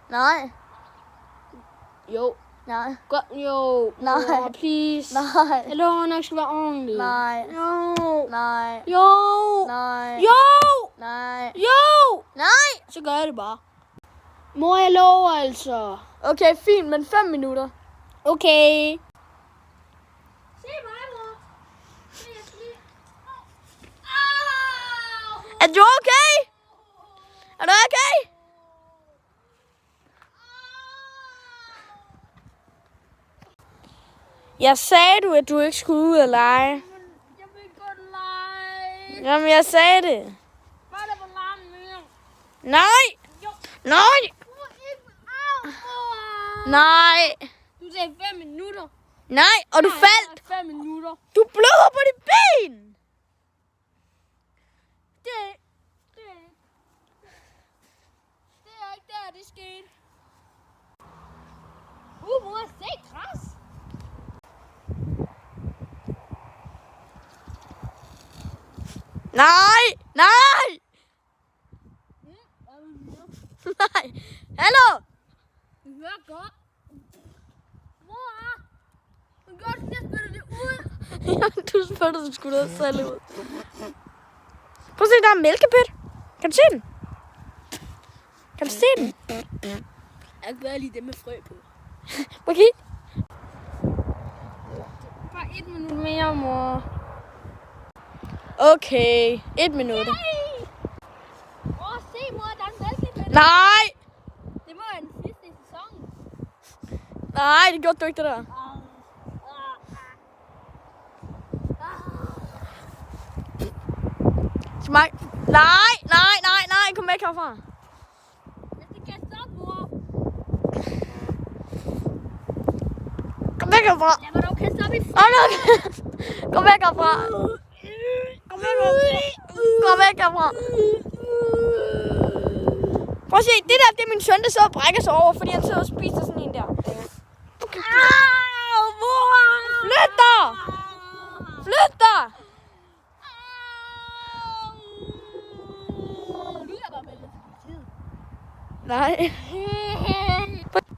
Nej. Jo. Nej. Godt, jo. Nej. Please. Nej. Jeg lover nok skal være ordentlig. Nej. Jo. Nej. Jo. Nej. Jo. Nej. Jo. Nej. Så gør jeg det bare. Mor, jeg lover altså. Okay, fint, men 5 minutter. Okay. Se mig, mor. Se, jeg skal lige... Er du okay? Er du okay? Jeg sagde du, at du ikke skulle ud og lege. Jeg vil godt lege. Jamen, jeg sagde det. Bare der var larm mere. Nej. Jo. Nej. Nej. Du sagde 5 minutter. Nej, og du faldt. 5 minutter. Du bløder på dit ben. Det er ikke der, det skete. Mor, se græs. Nej. Nej. Nej. Hallo. Du hører godt. Mor, du gør det, jeg spytter det ud. Jamen, du spurgte, du skulle da selv ud. Prøv at se, der er en mælkebøtte. Kan du se den? Kan du se den? Jeg kan gøre lige det med frø på. Prøv at kigge. Bare 1 minut mere, mor. Okay, 1 minut. Se, mor, der er en mælkebøtte. Nej. Det må være den sidste i sæsonen. Nej, det gjorde du ikke, det der. Smag. Nej, kom væk herfra. Jeg skal kaste op, mor. Kom væk herfra. Lad mig dog kaste op i Kom væk herfra. Kom væk herfra. Prøv at se, det der, det er min søn, der sidder og brækker sig over, fordi han sidder og spiser sådan en der. Okay. Flyt dig! Flyt dig! Du er bare med til politiet. Nej.